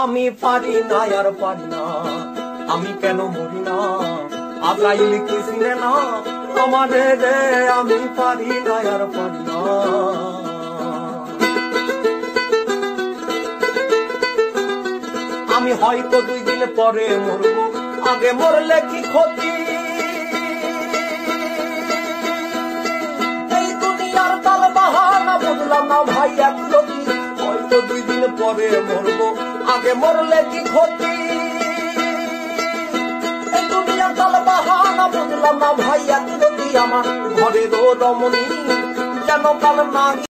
আমি পারি না আর পারি না, আমি কেন মরি না, আজরাইল কি চিনে না আমারে রে, আমি পারি না আর পারি না। আমি হয়তো 2 দিন পরে মরবো, আগে মরলে কি ক্ষতি, এই দুনিয়ার তাল বাহানা বুঝলাম না ভাই একরতি, হয়তো 2 দিন পরে মরবো, আগে মরলে কি ক্ষতি, এই দুনিয়ার তাল বাহানা বুঝলাম না ভাই একরতি, আমার ঘরেরও রমণী যেন কাল না